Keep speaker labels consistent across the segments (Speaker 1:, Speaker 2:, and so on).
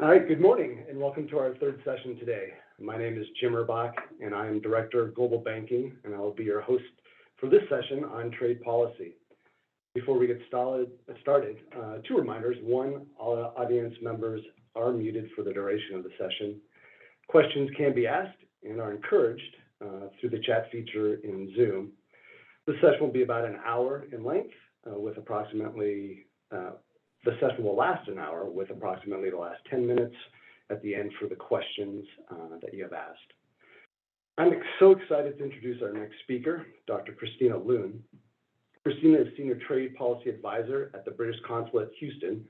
Speaker 1: All right, good morning and welcome to our third session today. My name is Jim Erbach and I am Director of Global Banking, and I will be your host for this session on trade policy. Before we get started, two reminders. One, all audience members are muted for the duration of the session. Questions can be asked and are encouraged through the chat feature in Zoom. The session will be about an hour in length the session will last an hour with approximately the last 10 minutes at the end for the questions that you have asked. I'm so excited to introduce our next speaker, Dr. Christina Luhn. Christina is Senior Trade Policy Advisor at the British Consulate, Houston,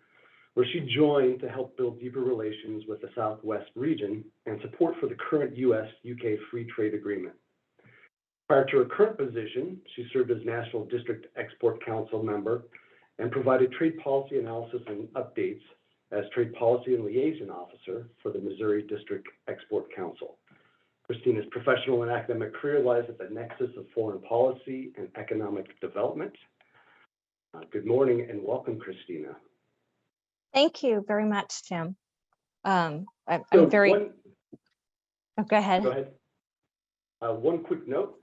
Speaker 1: where she joined to help build deeper relations with the Southwest region and support for the current US-UK Free Trade Agreement. Prior to her current position, she served as National District Export Council member and provided trade policy analysis and updates as Trade Policy and Liaison Officer for the Missouri District Export Council. Christina's professional and academic career lies at the nexus of foreign policy and economic development. Good morning and welcome, Christina.
Speaker 2: Thank you very much, Jim. I'm
Speaker 1: So
Speaker 2: very. Go ahead.
Speaker 1: Go ahead. One quick note.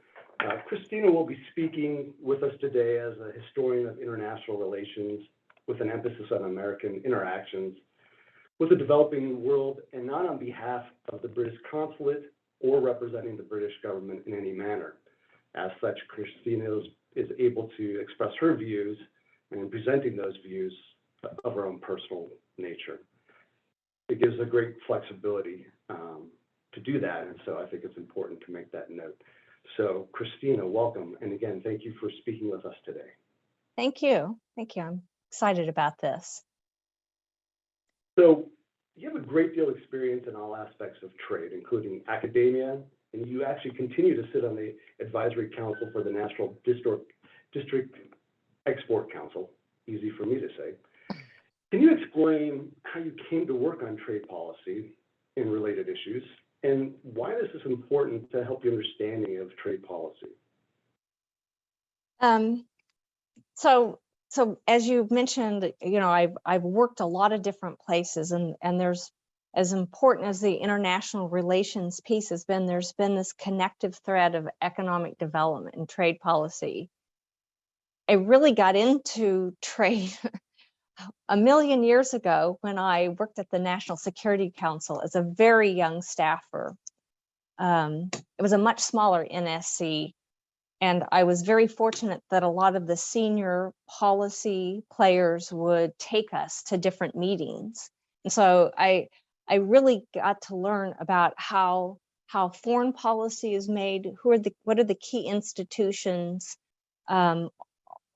Speaker 1: Christina will be speaking with us today as a historian of international relations with an emphasis on American interactions with the developing world and not on behalf of the British consulate or representing the British government in any manner. As such, Christina is able to express her views and presenting those views of her own personal nature. It gives a great flexibility to do that, and so I think it's important to make that note. So, Christina, welcome. And again, thank you for speaking with us today.
Speaker 2: Thank you. Thank you. I'm excited about this.
Speaker 1: So, you have a great deal of experience in all aspects of trade, including academia, and you actually continue to sit on the Advisory Council for the National District Export Council. Easy for me to say. Can you explain how you came to work on trade policy and related issues? And why is this important to help your understanding of trade policy?
Speaker 2: So as you mentioned, I've worked a lot of different places, and there's, as important as the international relations piece has been, there's been this connective thread of economic development and trade policy. I really got into trade a million years ago when I worked at the National Security Council as a very young staffer. It was a much smaller NSC, and I was very fortunate that a lot of the senior policy players would take us to different meetings. And so I really got to learn about how foreign policy is made, what are the key institutions, all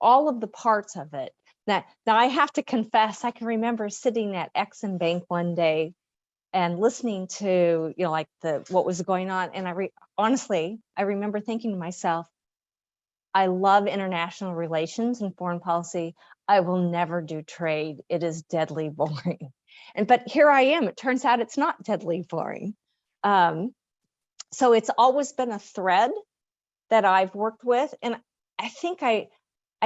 Speaker 2: of the parts of it. Now I have to confess, I can remember sitting at Exim Bank one day and listening to, what was going on. And honestly, I remember thinking to myself, I love international relations and foreign policy. I will never do trade. It is deadly boring. But here I am. It turns out it's not deadly boring. So it's always been a thread that I've worked with. And I think I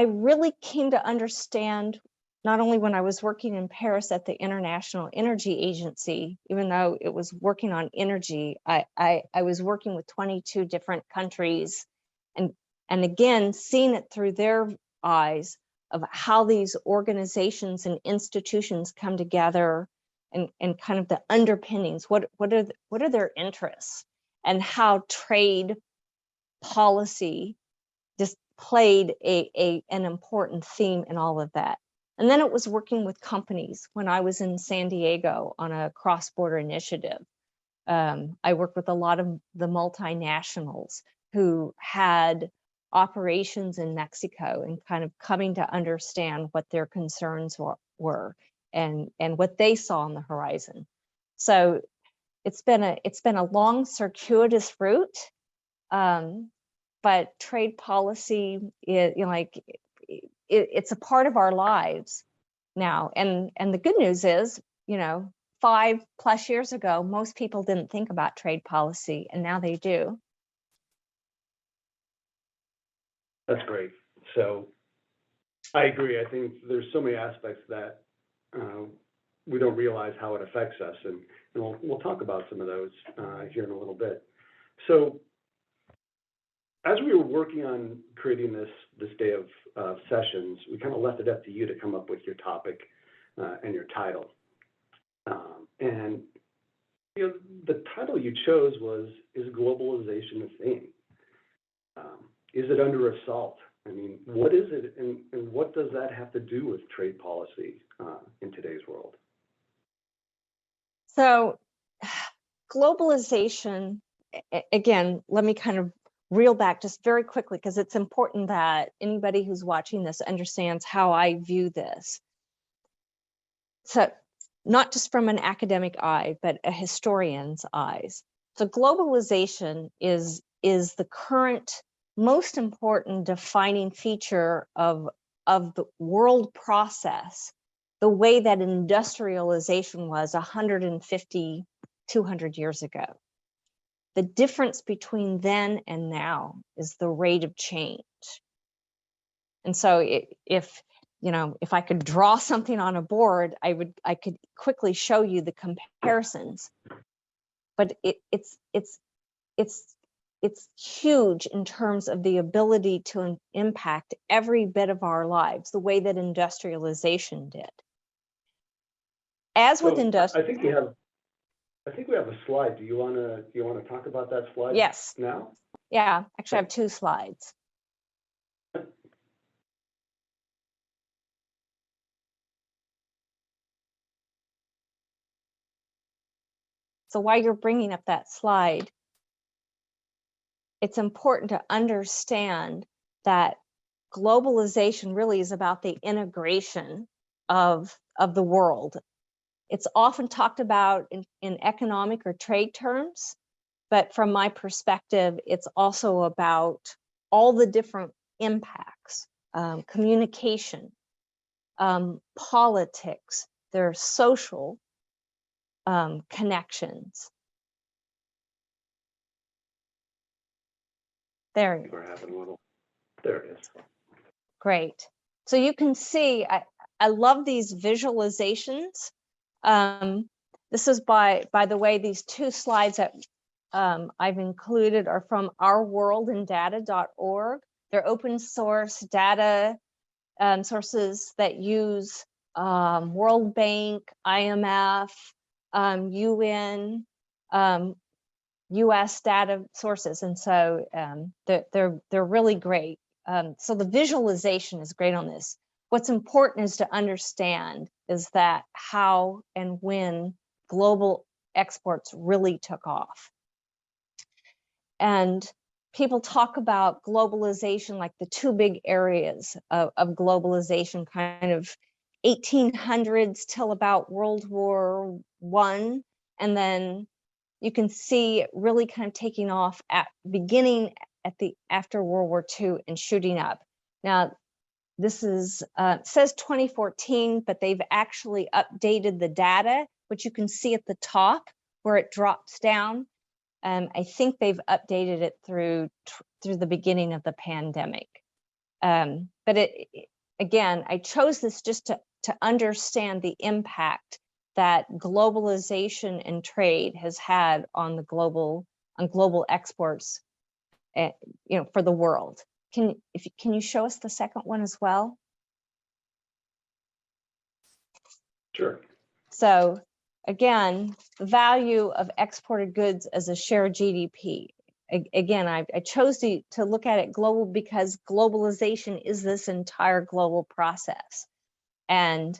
Speaker 2: really came to understand, not only when I was working in Paris at the International Energy Agency, even though it was working on energy, I was working with 22 different countries, and again, seeing it through their eyes of how these organizations and institutions come together, and kind of the underpinnings, what are their interests, and how trade policy just played an important theme in all of that. And then it was working with companies when I was in San Diego on a cross-border initiative. I worked with a lot of the multinationals who had operations in Mexico, and kind of coming to understand what their concerns were and what they saw on the horizon. So it's been a long, circuitous route. But trade policy, it's a part of our lives now. And the good news is, 5+ years ago, most people didn't think about trade policy, and now they do.
Speaker 1: That's great. So I agree. I think there's so many aspects that we don't realize how it affects us, and we'll talk about some of those here in a little bit. So, as we were working on creating this day of sessions, we kind of left it up to you to come up with your topic and your title. And you know, the title you chose was, "Is globalization a thing? Is it under assault?" I mean, what is it, and what does that have to do with trade policy in today's world?
Speaker 2: So, globalization, again, let me kind of reel back just very quickly, because it's important that anybody who's watching this understands how I view this. So, not just from an academic eye, but a historian's eyes. So, globalization is the current most important defining feature of the world process, the way that industrialization was 150, 200 years ago. The difference between then and now is the rate of change. And so if I could draw something on a board, I could quickly show you the comparisons. But it's huge in terms of the ability to impact every bit of our lives, the way that industrialization did. As with
Speaker 1: I think we have a slide. Do you want to talk about that slide?
Speaker 2: Yes.
Speaker 1: Now?
Speaker 2: Yeah, actually I have two slides. So while you're bringing up that slide, it's important to understand that globalization really is about the integration of the world. It's often talked about in economic or trade terms, but from my perspective, it's also about all the different impacts, communication, politics, their social connections. There you go.
Speaker 1: There it is.
Speaker 2: Great. So you can see, I love these visualizations. This is by the way, these two slides that I've included are from ourworldindata.org. They're open source data sources that use World Bank, IMF, UN, US data sources, and so they're really great. So the visualization is great on this. What's important is to understand is that how and when global exports really took off. And people talk about globalization like the two big areas of globalization, kind of 1800s till about World War I, and then you can see it really kind of taking off at beginning after World War II and shooting up. Now, this is says 2014, but they've actually updated the data, which you can see at the top where it drops down. I think they've updated it through the beginning of the pandemic. But again, I chose this just to understand the impact that globalization and trade has had on global exports, for the world. Can you show us the second one as well?
Speaker 1: Sure.
Speaker 2: So again, the value of exported goods as a share of GDP. Again, I chose to look at it global because globalization is this entire global process. And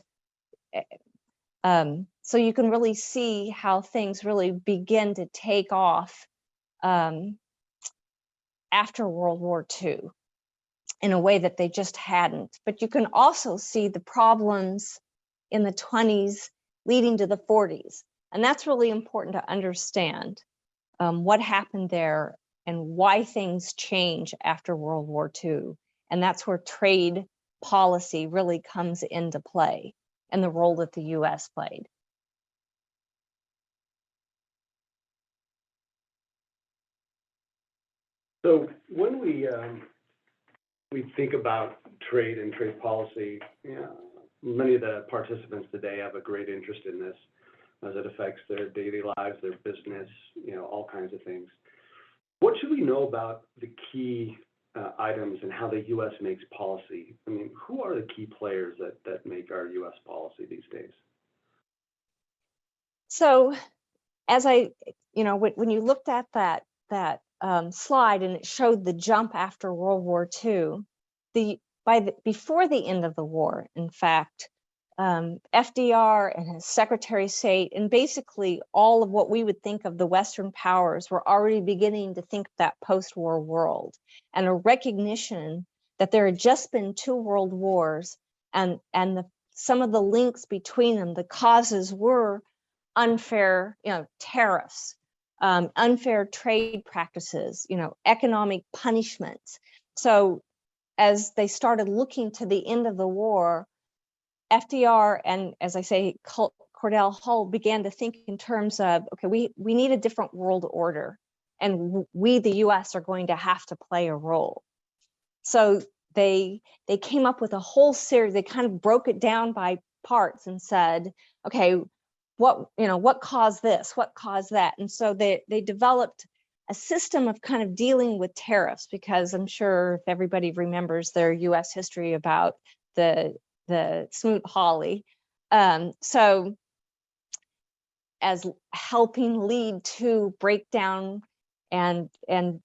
Speaker 2: so you can really see how things really begin to take off after World War II in a way that they just hadn't. But you can also see the problems in the 20s leading to the 40s. And that's really important to understand what happened there and why things change after World War II. And that's where trade policy really comes into play and the role that the US played.
Speaker 1: So when we think about trade and trade policy, Many of the participants today have a great interest in this as it affects their daily lives, their business, all kinds of things. What should we know about the key items and how the U.S. makes policy? I mean, who are the key players that make our U.S. policy these days?
Speaker 2: So as when you looked at that slide and it showed the jump after World War II, before the end of the war, in fact, FDR and his Secretary of State, and basically all of what we would think of the Western powers, were already beginning to think that post-war world, and a recognition that there had just been 2 world wars, and some of the links between them, the causes were unfair, tariffs, unfair trade practices, economic punishments. So as they started looking to the end of the war, FDR and, as I say, Cordell Hull began to think in terms of, okay, we need a different world order, and we, the US, are going to have to play a role. So they came up with a whole series. They kind of broke it down by parts and said, okay, what caused this? What caused that? And so they developed a system of kind of dealing with tariffs, because I'm sure if everybody remembers their US history about the Smoot-Hawley. So as helping lead to breakdown and kind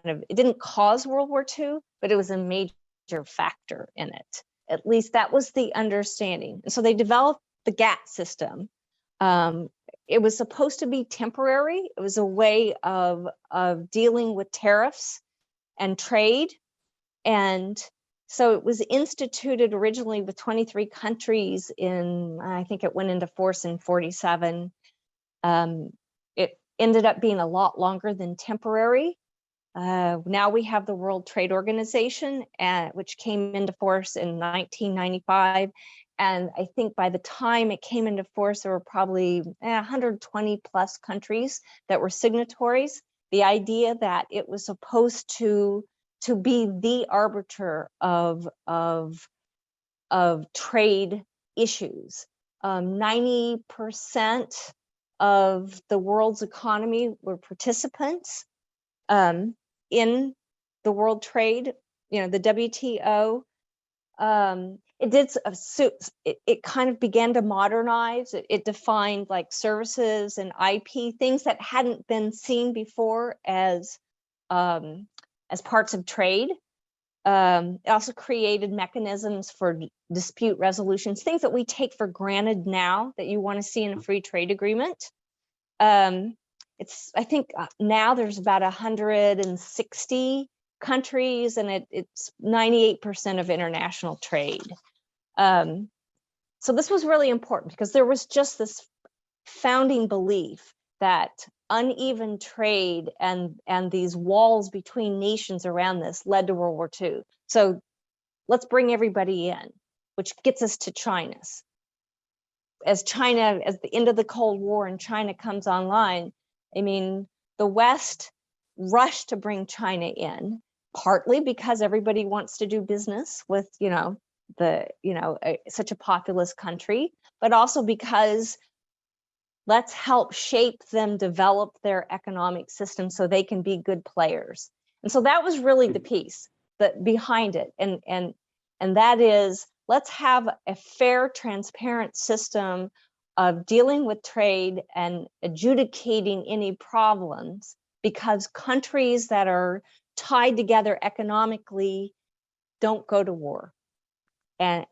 Speaker 2: of, it didn't cause World War II, but it was a major factor in it. At least that was the understanding. And so they developed the GATT system. It was supposed to be temporary. It was a way of dealing with tariffs and trade. And so it was instituted originally with 23 countries I think it went into force in 47. It ended up being a lot longer than temporary. Now we have the World Trade Organization, which came into force in 1995. And I think by the time it came into force, there were probably 120 plus countries that were signatories. The idea that it was supposed to be the arbiter of trade issues. 90% of the world's economy were participants in the world trade, the WTO. It kind of began to modernize. It defined like services and IP, things that hadn't been seen before as parts of trade. It also created mechanisms for dispute resolutions, things that we take for granted now that you want to see in a free trade agreement. I think now there's about 160 countries, and it's 98% of international trade. So this was really important because there was just this founding belief that uneven trade and these walls between nations around this led to World War II. So let's bring everybody in, which gets us to China's. As the end of the Cold War and China comes online, I mean, the West rushed to bring China in, partly because everybody wants to do business with, such a populous country, but also because let's help shape them, develop their economic system so they can be good players. And so that was really the piece behind it. And that is, let's have a fair, transparent system of dealing with trade and adjudicating any problems, because countries that are tied together economically don't go to war. And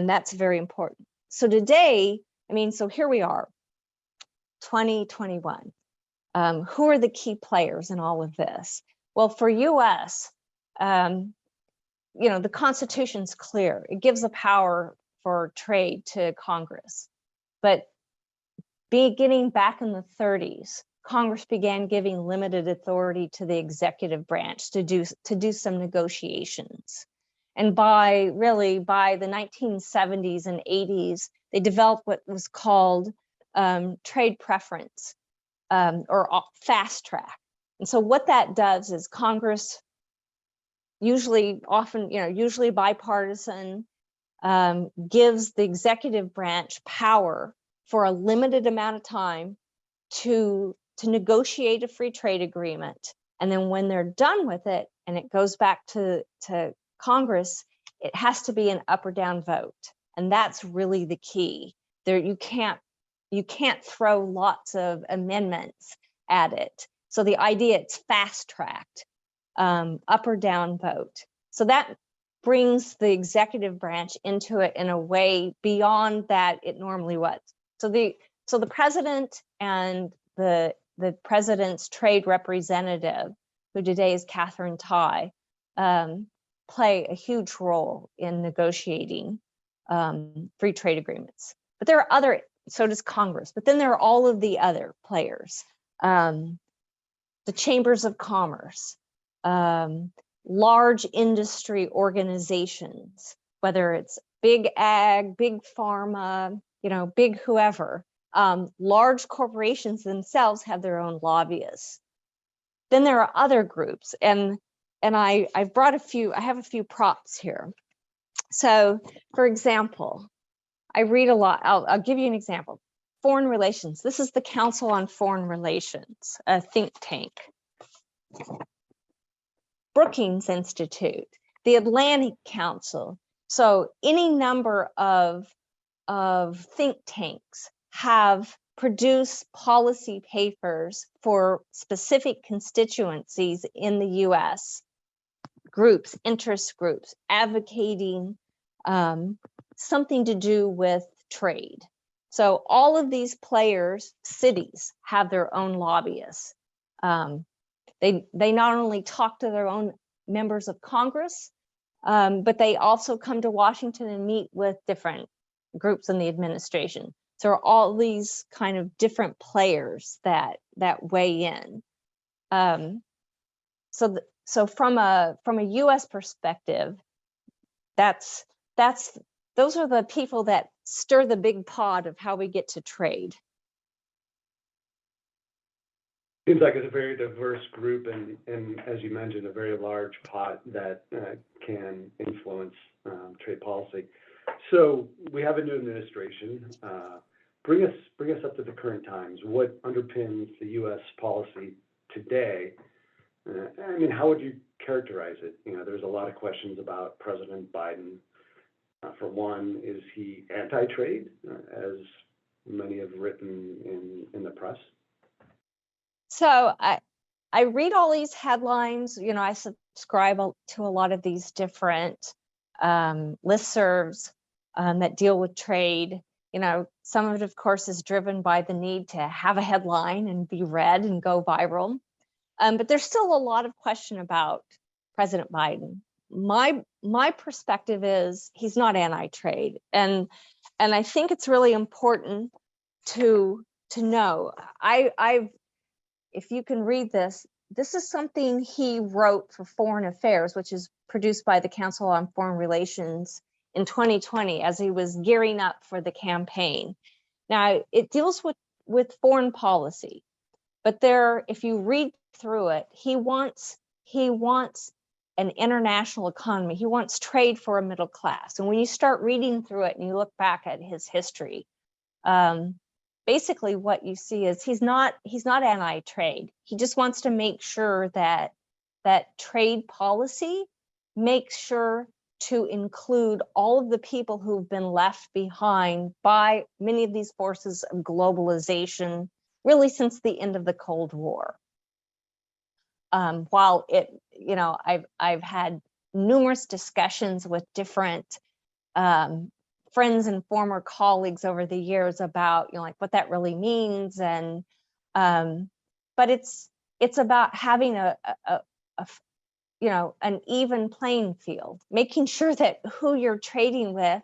Speaker 2: that's very important. So today, so here we are, 2021. Who are the key players in all of this? Well, for US, the Constitution's clear. It gives the power for trade to Congress. But beginning back in the 30s, Congress began giving limited authority to the executive branch to do some negotiations. And by the 1970s and 80s, they developed what was called trade preference or fast track. And so what that does is Congress, usually bipartisan, gives the executive branch power for a limited amount of time to negotiate a free trade agreement. And then when they're done with it and it goes back to Congress, it has to be an up or down vote. And that's really the key. There, you can't throw lots of amendments at it. So the idea, it's fast tracked, up or down vote. So that brings the executive branch into it in a way beyond that it normally was. So the president and the president's trade representative, who today is Catherine Tai, play a huge role in negotiating free trade agreements. But there are other, so does Congress, but then there are all of the other players, the chambers of commerce, large industry organizations, whether it's big ag, big pharma, big whoever. Large corporations themselves have their own lobbyists. Then there are other groups, and I've brought I have a few props here. So, for example, I read a lot. I'll give you an example. Foreign relations. This is the Council on Foreign Relations, a think tank. Brookings Institute, the Atlantic Council. So any number of think tanks have produced policy papers for specific constituencies in the US, groups, interest groups, advocating something to do with trade. So all of these players, cities, have their own lobbyists. They not only talk to their own members of Congress, but they also come to Washington and meet with different groups in the administration. So all these kind of different players that weigh in. So from a U.S. perspective, those are the people that stir the big pot of how we get to trade.
Speaker 1: Seems like it's a very diverse group, and as you mentioned, a very large pot that can influence trade policy. So we have a new administration. Bring us up to the current times. What underpins the U.S. policy today? I mean, how would you characterize it? There's a lot of questions about President Biden. For one, is he anti-trade, as many have written in the press?
Speaker 2: So I read all these headlines. I subscribe to a lot of these different listservs that deal with trade. Some of it, of course, is driven by the need to have a headline and be read and go viral. But there's still a lot of question about President Biden. My perspective is he's not anti-trade, and I think it's really important to know. If you can read this is something he wrote for Foreign Affairs, which is produced by the Council on Foreign Relations in 2020 as he was gearing up for the campaign. Now, it deals with foreign policy, but if you read through it, he wants an international economy. He wants trade for a middle class. And when you start reading through it and you look back at his history, basically what you see is he's not anti-trade. He just wants to make sure that trade policy makes sure to include all of the people who've been left behind by many of these forces of globalization, really since the end of the Cold War. While I've had numerous discussions with different friends and former colleagues over the years about what that really means, and but it's about having an even playing field, making sure that who you're trading with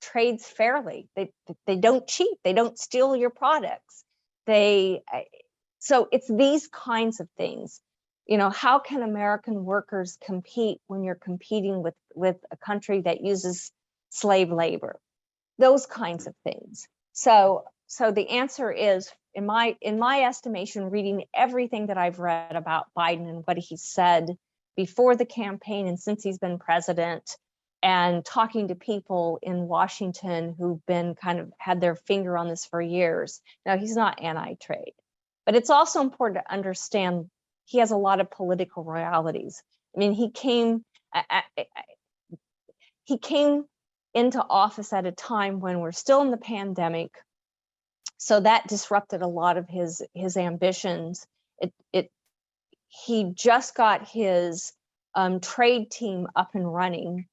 Speaker 2: trades fairly. They don't cheat, they don't steal your products. So it's these kinds of things. How can American workers compete when you're competing with a country that uses slave labor? Those kinds of things. So the answer is, in my estimation, reading everything that I've read about Biden and what he said before the campaign and since he's been president, and talking to people in Washington who've been kind of had their finger on this for years. Now, he's not anti-trade, but it's also important to understand he has a lot of political realities. I mean, he came into office at a time when we're still in the pandemic, so that disrupted a lot of his ambitions. He just got his trade team up and running,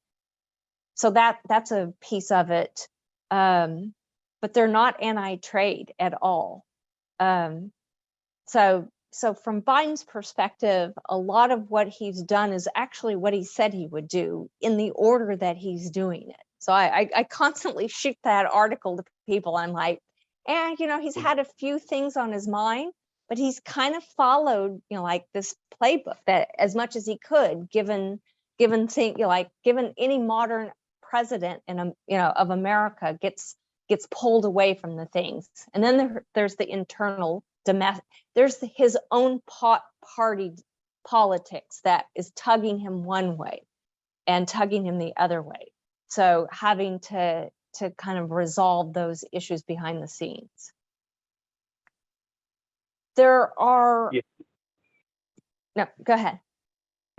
Speaker 2: so that's a piece of it. But they're not anti-trade at all. So from Biden's perspective, a lot of what he's done is actually what he said he would do in the order that he's doing it. So I constantly shoot that article to people. I'm like, he's had a few things on his mind, but he's kind of followed, like this playbook that as much as he could, given any modern president of America gets pulled away from the things. And then there's the internal domestic, there's his own party politics that is tugging him one way and tugging him the other way. So having to kind of resolve those issues behind the scenes. There are,
Speaker 1: Yeah.
Speaker 2: No, go ahead.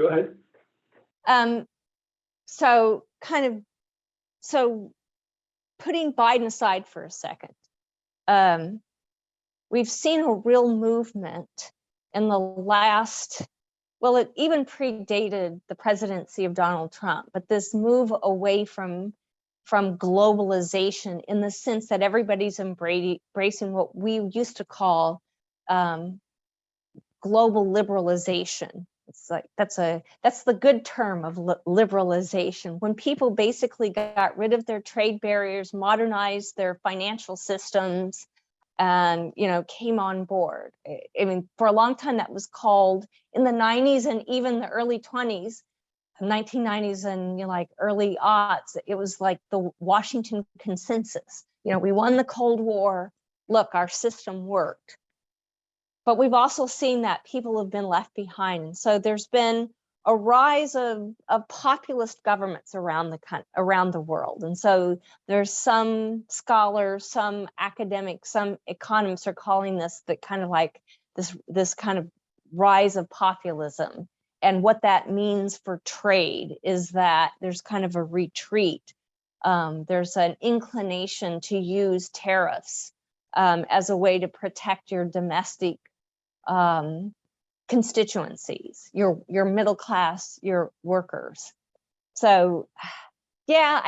Speaker 1: Go ahead.
Speaker 2: So putting Biden aside for a second, we've seen a real movement in the last, well, it even predated the presidency of Donald Trump, but this move away from globalization, in the sense that everybody's embracing what we used to call global liberalization. It's like that's the good term of liberalization, when people basically got rid of their trade barriers, modernized their financial systems, and came on board. I mean, for a long time that was called, in the 90s and even the early 1990s and early aughts, it was like the Washington Consensus. We won the Cold War. Look, our system worked. But we've also seen that people have been left behind. And so there's been a rise of populist governments around the world. And so there's some scholars, some academics, some economists are calling this the kind of like this kind of rise of populism. And what that means for trade is that there's kind of a retreat. There's an inclination to use tariffs as a way to protect your domestic constituencies, your middle class, your workers. So, yeah,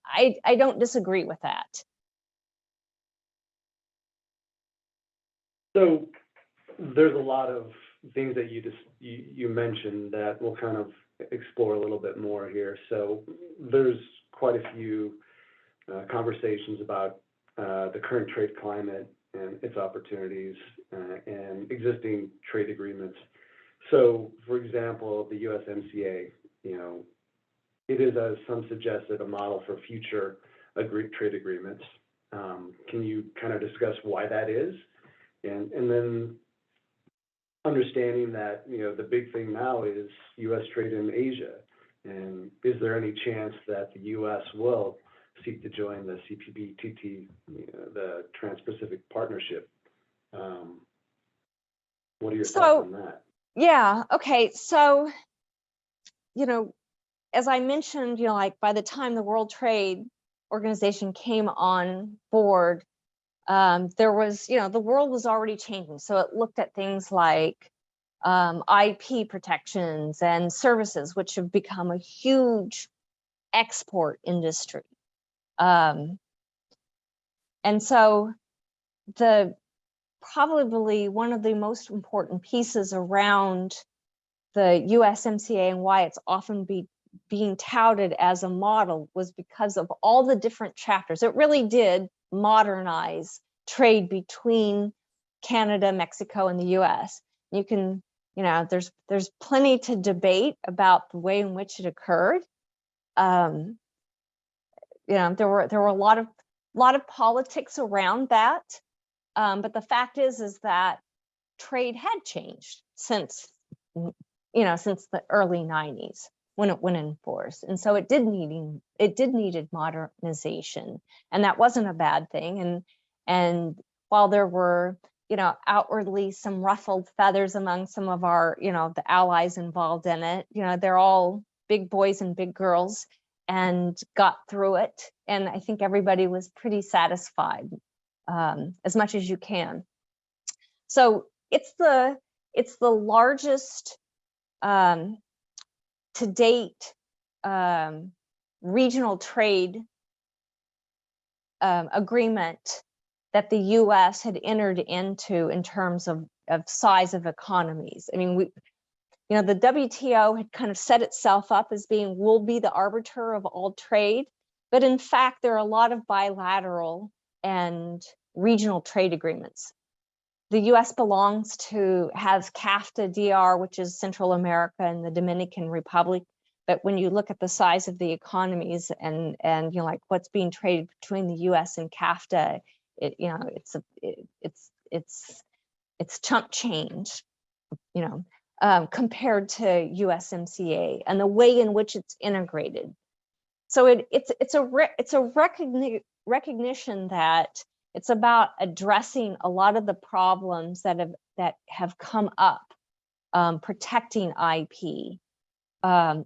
Speaker 2: I don't disagree with that.
Speaker 1: So there's a lot of things that you mentioned that we'll kind of explore a little bit more here. So there's quite a few conversations about the current trade climate and its opportunities and existing trade agreements. So, for example, the USMCA, it is, as some suggested, a model for future trade agreements. Can you kind of discuss why that is? And then understanding that, the big thing now is U.S. trade in Asia. And is there any chance that the U.S. will seek to join the CPTPP, the Trans-Pacific Partnership? What are your thoughts on that?
Speaker 2: Yeah, okay. So, as I mentioned, by the time the World Trade Organization came on board, there was, the world was already changing. So it looked at things like IP protections and services, which have become a huge export industry. And so probably one of the most important pieces around the USMCA and why it's often being touted as a model was because of all the different chapters. It really did modernize trade between Canada, Mexico, and the US. You can, there's plenty to debate about the way in which it occurred. There were a lot of politics around that. But the fact is that trade had changed since the early 90s. when it went in force. And so it needed modernization, and that wasn't a bad thing. And while there were, outwardly some ruffled feathers among some of our, the allies involved in it, they're all big boys and big girls and got through it. And I think everybody was pretty satisfied, as much as you can. So it's the largest to date regional trade agreement that the U.S. had entered into in terms of size of economies. I mean, the WTO had kind of set itself up as we'll be the arbiter of all trade, but in fact, there are a lot of bilateral and regional trade agreements. The U.S. has CAFTA DR, which is Central America and the Dominican Republic. But when you look at the size of the economies and like what's being traded between the U.S. and CAFTA, it's chump change, compared to USMCA and the way in which it's integrated. So it's a recognition that it's about addressing a lot of the problems that have come up, protecting IP,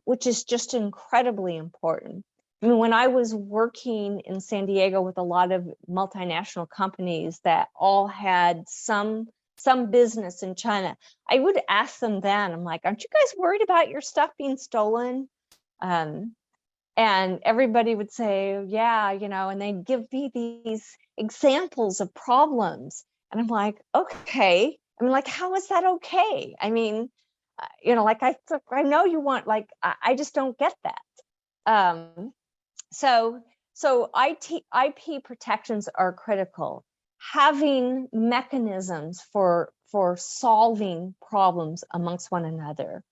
Speaker 2: which is just incredibly important. I mean, when I was working in San Diego with a lot of multinational companies that all had some business in China, I would ask them then, I'm like, aren't you guys worried about your stuff being stolen? And everybody would say, yeah, and they'd give me these examples of problems. And I'm like, okay. I mean, like, how is that okay? I mean, like I know you want, like, I just don't get that. So IP protections are critical. Having mechanisms for solving problems amongst one another,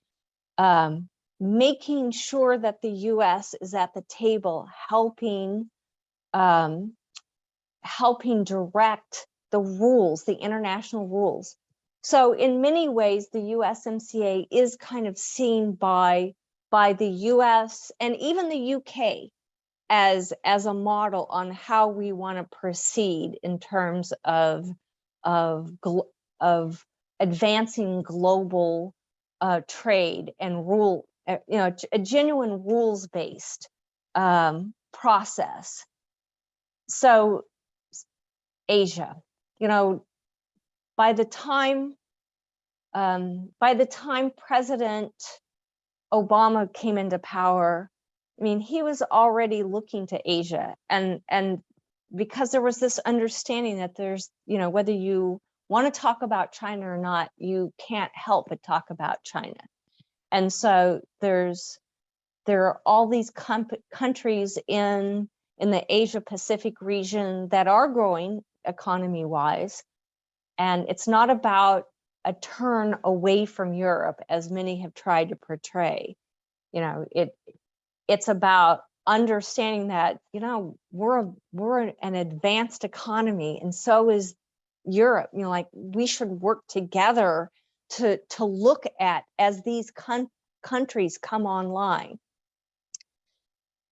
Speaker 2: making sure that the U.S. is at the table, helping direct the rules, the international rules. So in many ways, the USMCA is kind of seen by the U.S. and even the UK as a model on how we want to proceed in terms of advancing global trade and rule, a genuine rules-based process. So Asia, by the time President Obama came into power, I mean, he was already looking to Asia, and because there was this understanding that there's, whether you want to talk about China or not, you can't help but talk about China. And so there are all these countries in the Asia Pacific region that are growing economy-wise, and it's not about a turn away from Europe, as many have tried to portray. It's about understanding that, we're an advanced economy, and so is Europe. Like, we should work together to look at as these countries come online.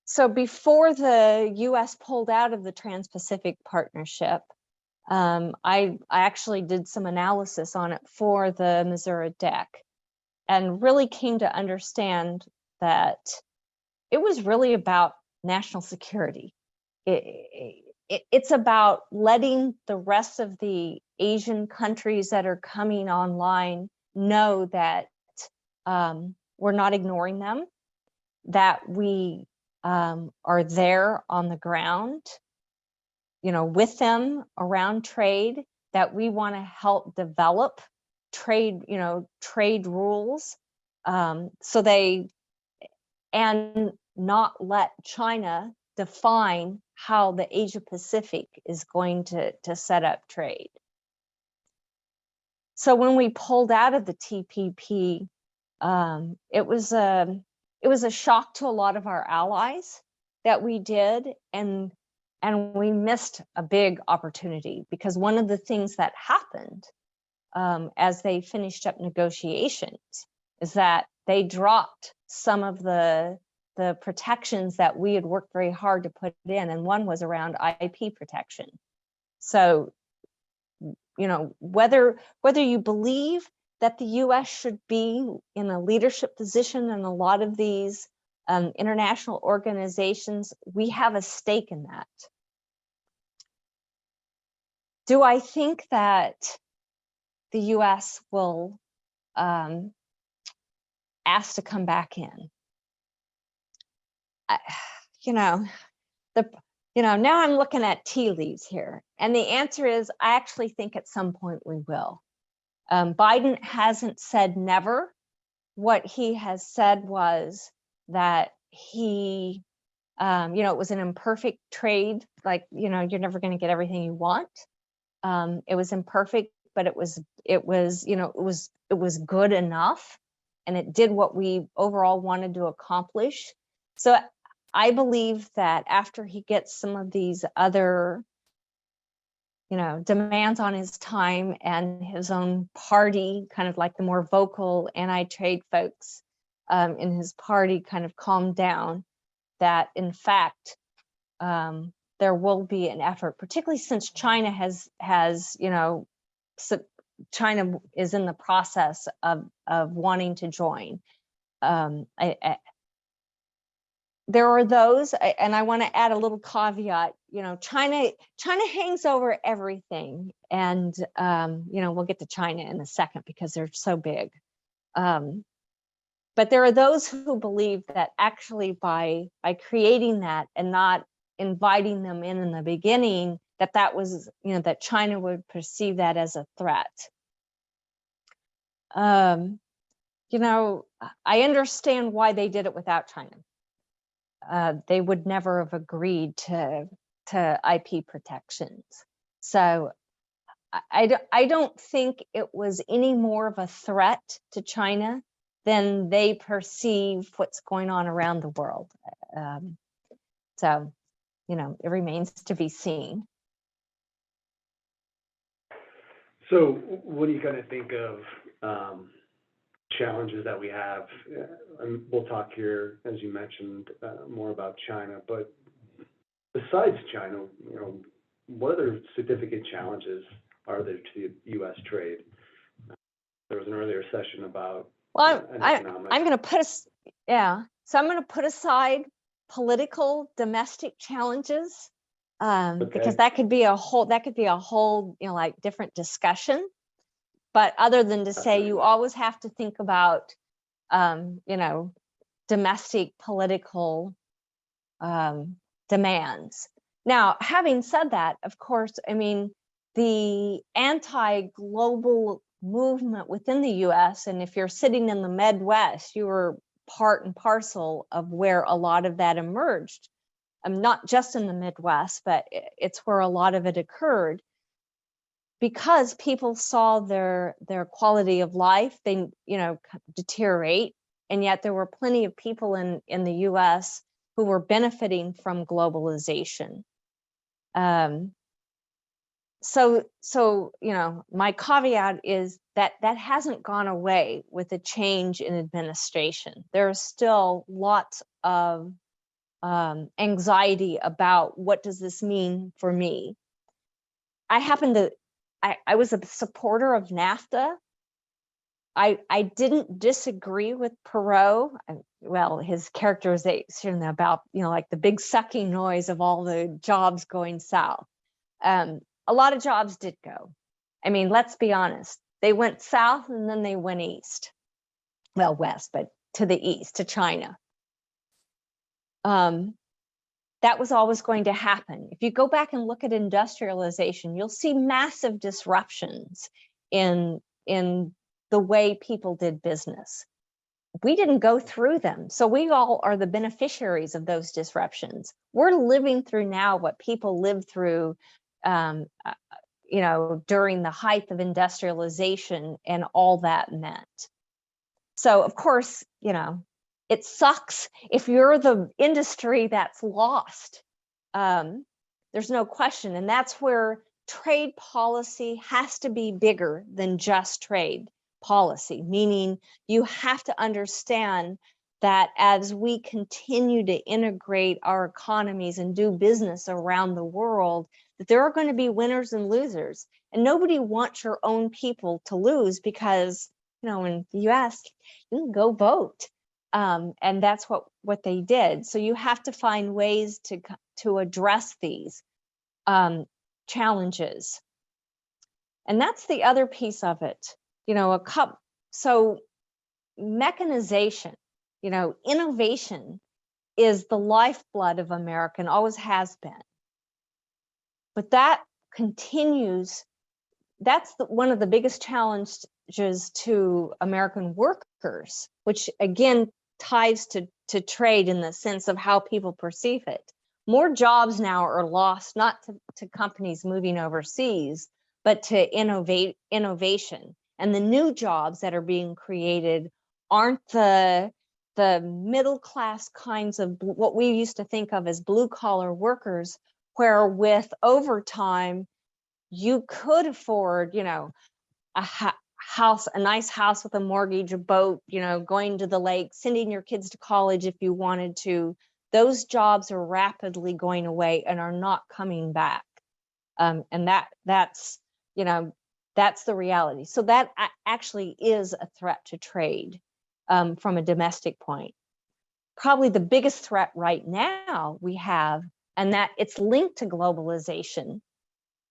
Speaker 2: So before the U.S. pulled out of the Trans-Pacific Partnership, I actually did some analysis on it for the Missouri deck, and really came to understand that it was really about national security. It's about letting the rest of the Asian countries that are coming online know that we're not ignoring them, that we are there on the ground, with them around trade, that we want to help develop trade rules, and not let China define how the Asia Pacific is going to set up trade. So when we pulled out of the TPP, it was a shock to a lot of our allies that we did, and we missed a big opportunity, because one of the things that happened as they finished up negotiations is that they dropped some of the protections that we had worked very hard to put in, and one was around IP protection. So, you know, whether you believe that the US should be in a leadership position in a lot of these international organizations, we have a stake in that. Do I think that the US will ask to come back in? Now I'm looking at tea leaves here, and the answer is I actually think at some point we will. Biden hasn't said never. What he has said was that he, it was an imperfect trade. Like, you're never going to get everything you want. It was imperfect, but it was good enough, and it did what we overall wanted to accomplish. So I believe that after he gets some of these other, demands on his time and his own party, kind of like the more vocal anti-trade folks in his party kind of calm down, that in fact, there will be an effort, particularly since China China is in the process of wanting to join. There are those, and I want to add a little caveat. China hangs over everything, and we'll get to China in a second because they're so big. But there are those who believe that actually by creating that and not inviting them in the beginning, that was, that China would perceive that as a threat. I understand why they did it without China. They would never have agreed to IP protections. So I don't think it was any more of a threat to China than they perceive what's going on around the world. So, it remains to be seen.
Speaker 1: So what do you kind of think of challenges that we have? We'll talk here, as you mentioned, more about China, but besides China, what other significant challenges are there to U.S. trade? There was an earlier session about
Speaker 2: I'm going to put so I'm going to put aside political domestic challenges, because that could be a whole like different discussion. But other than to say, you always have to think about domestic political demands. Now, having said that, of course, the anti-global movement within the US, and if you're sitting in the Midwest, you were part and parcel of where a lot of that emerged. Not just in the Midwest, but it's where a lot of it occurred, because people saw their quality of life, they deteriorate, and yet there were plenty of people in the US who were benefiting from globalization. So my caveat is that hasn't gone away with a change in administration. There's still lots of anxiety about what does this mean for me. I was a supporter of NAFTA. I didn't disagree with Perot. Well, his characterization about, like the big sucking noise of all the jobs going south. A lot of jobs did go. Let's be honest. They went south and then they went east. Well, west, but to the east, to China. That was always going to happen. If you go back and look at industrialization, you'll see massive disruptions in the way people did business. We didn't go through them, so we all are the beneficiaries of those disruptions. We're living through now what people lived through, during the height of industrialization and all that meant. So, of course, it sucks if you're the industry that's lost. There's no question. And that's where trade policy has to be bigger than just trade policy, meaning you have to understand that as we continue to integrate our economies and do business around the world, that there are going to be winners and losers. And nobody wants your own people to lose, because, you know, in the US, you can go vote. And that's what they did. So you have to find ways to address these challenges. And that's the other piece of it. You know, so mechanization, you know, innovation is the lifeblood of America and always has been. But that continues, that's one of the biggest challenges to American workers, which again ties to trade in the sense of how people perceive it. More jobs now are lost, not to companies moving overseas, but to innovation. And the new jobs that are being created aren't the middle class kinds of what we used to think of as blue collar workers, where with overtime, you could afford, you know, a nice house with a mortgage, a boat, you know, going to the lake, sending your kids to college if you wanted to. Those jobs are rapidly going away and are not coming back. And that's, you know, that's the reality. So that actually is a threat to trade from a domestic point. Probably the biggest threat right now we have, and that it's linked to globalization.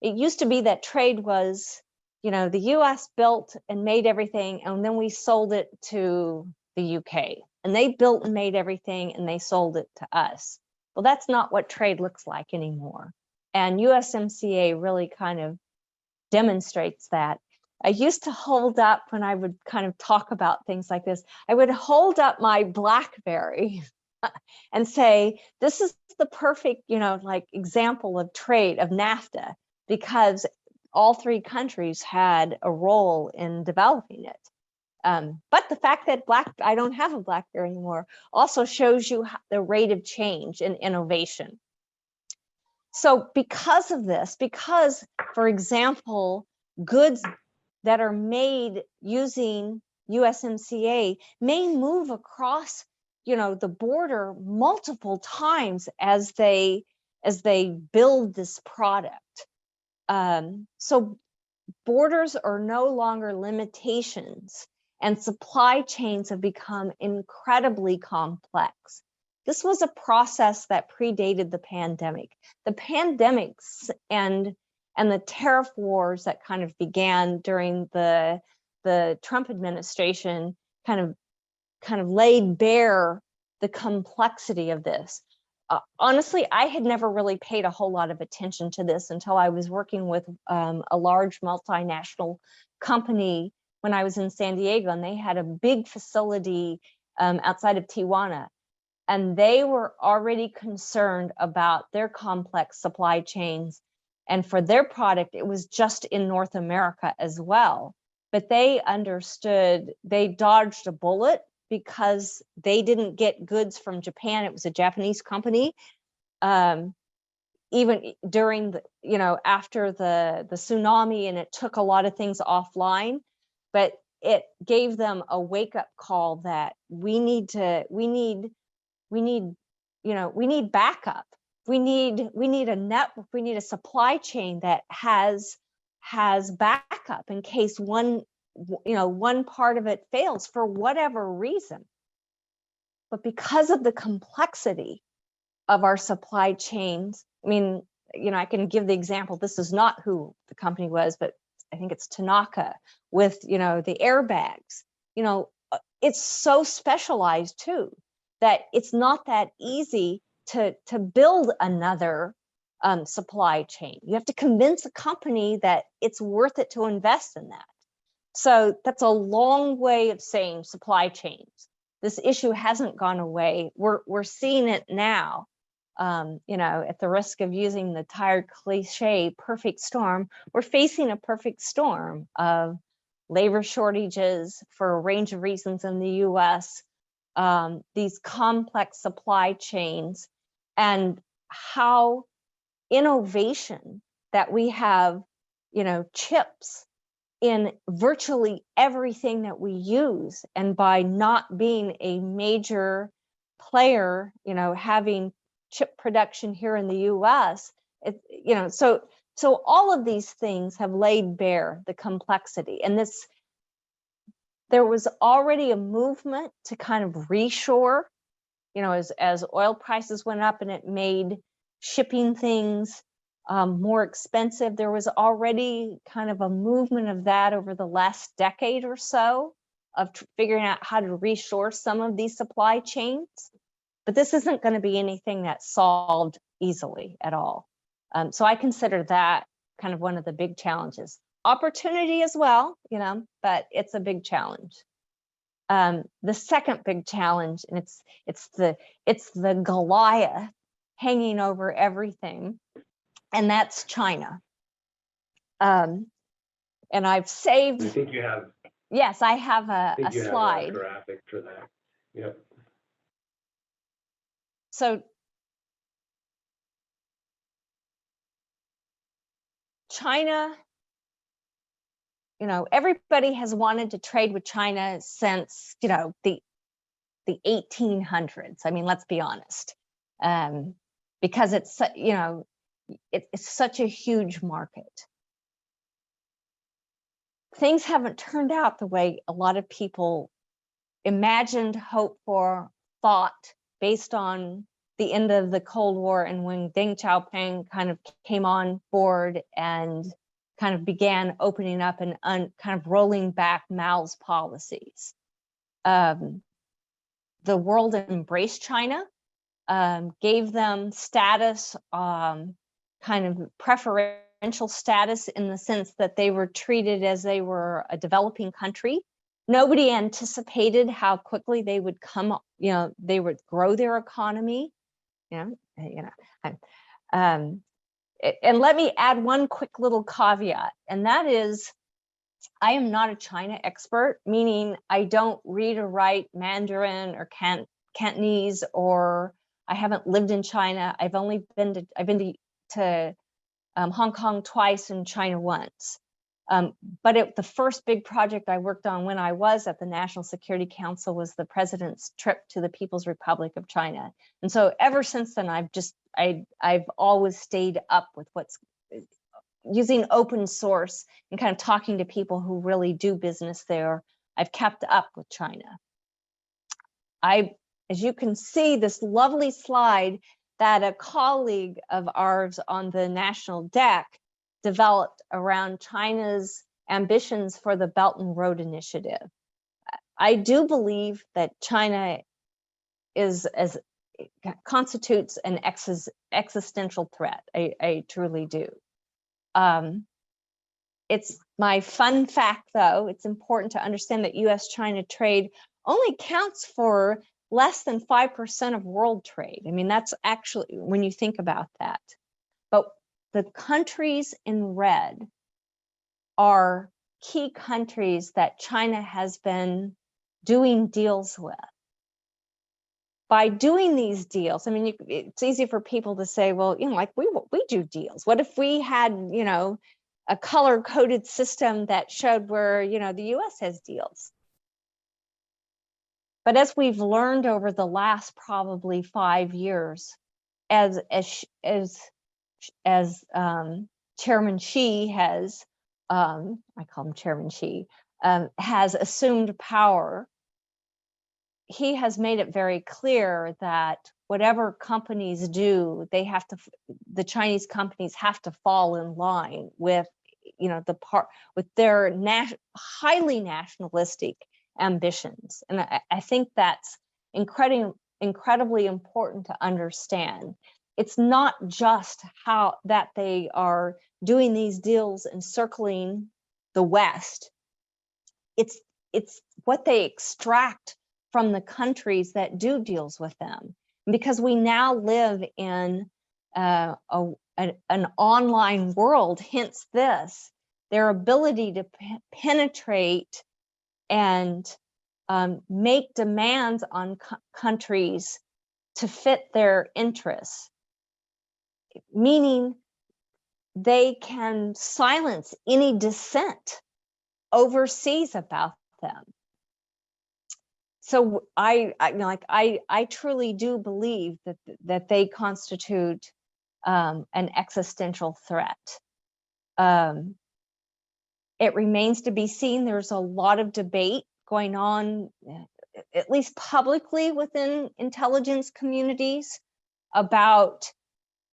Speaker 2: It used to be that trade was, you know, the US built and made everything, and then we sold it to the UK. And they built and made everything, and they sold it to us. Well, that's not what trade looks like anymore. And USMCA really kind of demonstrates that. I used to hold up, when I would kind of talk about things like this, I would hold up my BlackBerry and say, this is the perfect, you know, like example of trade, of NAFTA, because all three countries had a role in developing it. But the fact that I don't have a BlackBerry anymore also shows you the rate of change in innovation. So because of this, because, for example, goods that are made using USMCA may move across, you know, the border multiple times as they build this product. So borders are no longer limitations, and supply chains have become incredibly complex. This was a process that predated the pandemic. The pandemics and the tariff wars that kind of began during the Trump administration kind of laid bare the complexity of this. Honestly, I had never really paid a whole lot of attention to this until I was working with a large multinational company when I was in San Diego, and they had a big facility outside of Tijuana. And they were already concerned about their complex supply chains. And for their product, it was just in North America as well. But they understood, they dodged a bullet because they didn't get goods from Japan. It was a Japanese company. Even during the, you know, after the tsunami, and it took a lot of things offline, but it gave them a wake-up call that we need backup. We need a network. We need a supply chain that has backup in case one part of it fails for whatever reason. But because of the complexity of our supply chains, I mean, you know, I can give the example. This is not who the company was, but I think it's Tanaka with, you know, the airbags. You know, it's so specialized too, that it's not that easy to build another supply chain. You have to convince a company that it's worth it to invest in that. So that's a long way of saying supply chains. This issue hasn't gone away. We're seeing it now. You know, at the risk of using the tired cliche, perfect storm, we're facing a perfect storm of labor shortages for a range of reasons in the US, these complex supply chains, and how innovation that we have, you know, chips in virtually everything that we use. And by not being a major player, having chip production here in the US, so all of these things have laid bare the complexity. And there was already a movement to kind of reshore, as oil prices went up and it made shipping things more expensive. There was already kind of a movement of that over the last decade or so of figuring out how to reshore some of these supply chains. But this isn't going to be anything that's solved easily at all. So I consider that kind of one of the big challenges. Opportunity as well, but it's a big challenge. The second big challenge, and it's the Goliath hanging over everything, and that's China. And I've saved.
Speaker 1: I think you have.
Speaker 2: Yes, I have a slide.
Speaker 1: Have a graphic for that. Yep.
Speaker 2: So China, everybody has wanted to trade with China since, the 1800s. I mean, let's be honest, because it's such a huge market. Things haven't turned out the way a lot of people imagined, hoped for, thought, based on the end of the Cold War and when Deng Xiaoping kind of came on board and kind of began opening up and kind of rolling back Mao's policies. The world embraced China, gave them status, kind of preferential status in the sense that they were treated as they were a developing country. Nobody anticipated how quickly they would they would grow their economy. And let me add one quick little caveat, and that is, I am not a China expert, meaning I don't read or write Mandarin or Cantonese, or I haven't lived in China. I've been to Hong Kong twice and China once. But the first big project I worked on when I was at the National Security Council was the president's trip to the People's Republic of China. And so ever since then, I've always stayed up with what's using open source and kind of talking to people who really do business there. I've kept up with China. As you can see, this lovely slide that a colleague of ours on the national deck developed around China's ambitions for the Belt and Road Initiative. I do believe that China constitutes an existential threat. I truly do. It's my fun fact, though. It's important to understand that US-China trade only counts for less than 5% of world trade. I mean, that's actually, when you think about that. But the countries in red are key countries that China has been doing deals with. By doing these deals, I mean, it's easy for people to say, well, like we do deals. What if we had, a color-coded system that showed where, the US has deals? But as we've learned over the last probably 5 years, as Chairman Xi has, I call him Chairman Xi, has assumed power, he has made it very clear that whatever companies do, the Chinese companies have to fall in line with, with their highly nationalistic ambitions. And I think that's incredibly important to understand. It's not just how that they are doing these deals and circling the West. It's what they extract from the countries that do deals with them. Because we now live in an online world, hence their ability to penetrate and make demands on countries to fit their interests, meaning they can silence any dissent overseas about them. So I truly do believe that they constitute an existential threat. It remains to be seen. There's a lot of debate going on, at least publicly within intelligence communities, about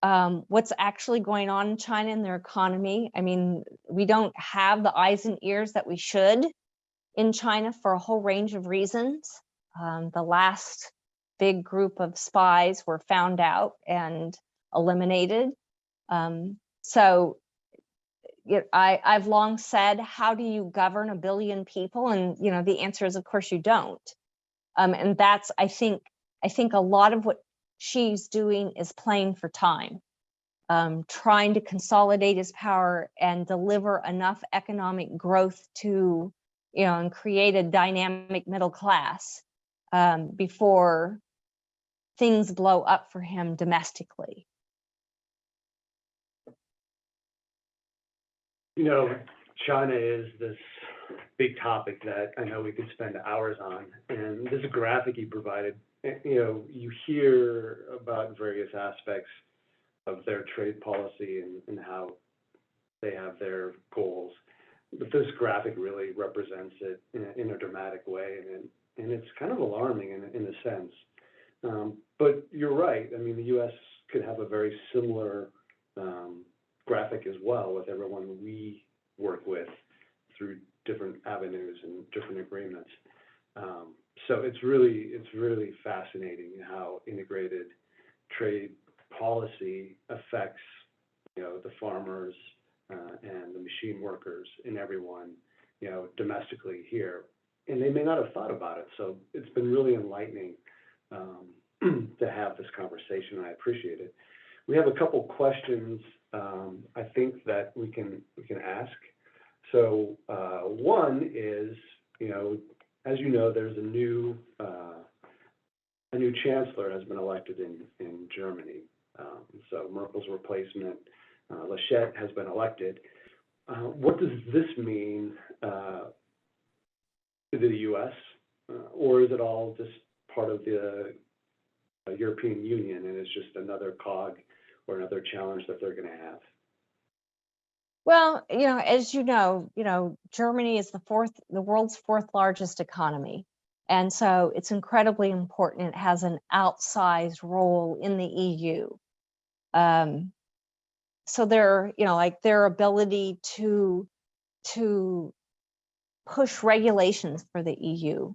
Speaker 2: what's actually going on in China and their economy. I mean, we don't have the eyes and ears that we should in China for a whole range of reasons. The last big group of spies were found out and eliminated. So I've long said, how do you govern 1 billion people? And the answer is, of course, you don't. And that's, I think a lot of what she's doing is playing for time, trying to consolidate his power and deliver enough economic growth to, and create a dynamic middle class before things blow up for him domestically.
Speaker 1: China is this big topic that I know we could spend hours on, and this graphic you provided, you hear about various aspects of their trade policy and how they have their goals, but this graphic really represents it in a dramatic way, and it's kind of alarming in a sense. But you're right. I mean, the U.S. could have a very similar graphic as well with everyone we work with through different avenues and different agreements. So it's really fascinating how integrated trade policy affects the farmers and the machine workers and everyone domestically here, and they may not have thought about it. So it's been really enlightening to have this conversation, and I appreciate it. We have a couple questions I think that we can ask. So one is, as you know, there's a new chancellor has been elected in Germany. So Merkel's replacement, Laschet, has been elected. What does this mean to the U.S., or is it all just part of the European Union, and it's just another cog or another challenge that they're going to have?
Speaker 2: Well, as Germany is the world's fourth largest economy. And so it's incredibly important. It has an outsized role in the EU. So their ability to push regulations for the EU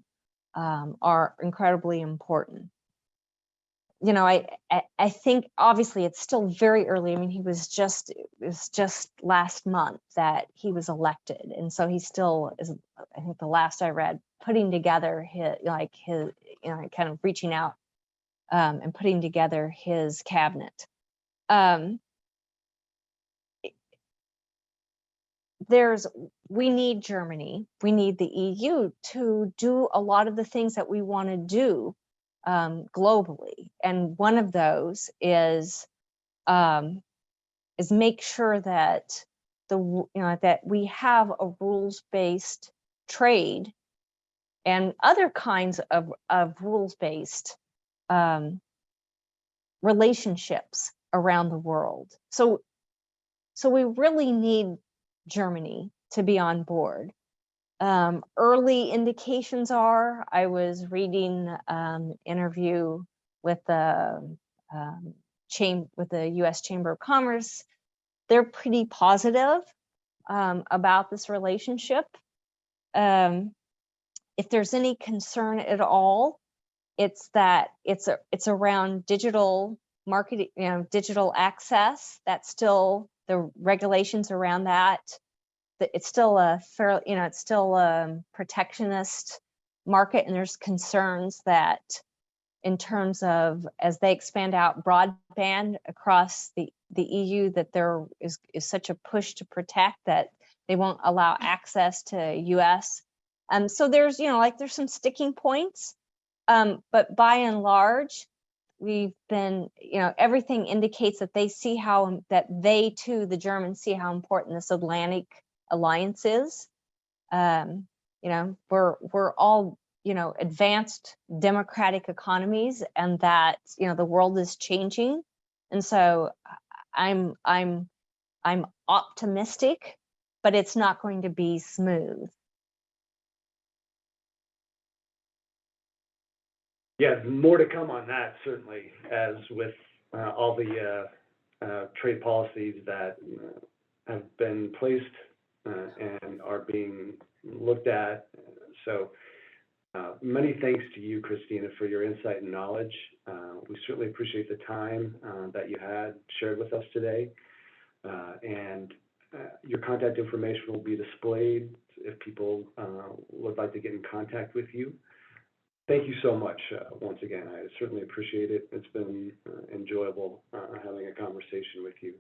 Speaker 2: are incredibly important. I think obviously it's still very early. I mean, it was just last month that he was elected, and so he still is, I think the last I read, putting together his kind of reaching out and putting together his cabinet. We need Germany, we need the EU to do a lot of the things that we want to do globally, and one of those is make sure that that we have a rules-based trade and other kinds of rules-based relationships around the world. So we really need Germany to be on board. Early indications are, I was reading interview with the U.S. Chamber of Commerce. They're pretty positive about this relationship. If there's any concern at all, it's that it's around digital marketing, digital access. That's still the regulations around that. It's still a protectionist market, and there's concerns that in terms of as they expand out broadband across the EU, that there is such a push to protect that they won't allow access to US. So there's there's some sticking points, but by and large, we've been, everything indicates that they see the Germans see how important this Atlantic alliance is. You know, we're all, you know, advanced democratic economies, and that, you know, the world is changing. And so I'm optimistic, but it's not going to be smooth.
Speaker 1: Yeah, more to come on that, certainly, as with all the trade policies that have been placed and are being looked at. So many thanks to you, Christina, for your insight and knowledge. We certainly appreciate the time that you had shared with us today. And your contact information will be displayed if people would like to get in contact with you. Thank you so much once again. I certainly appreciate it. It's been enjoyable having a conversation with you.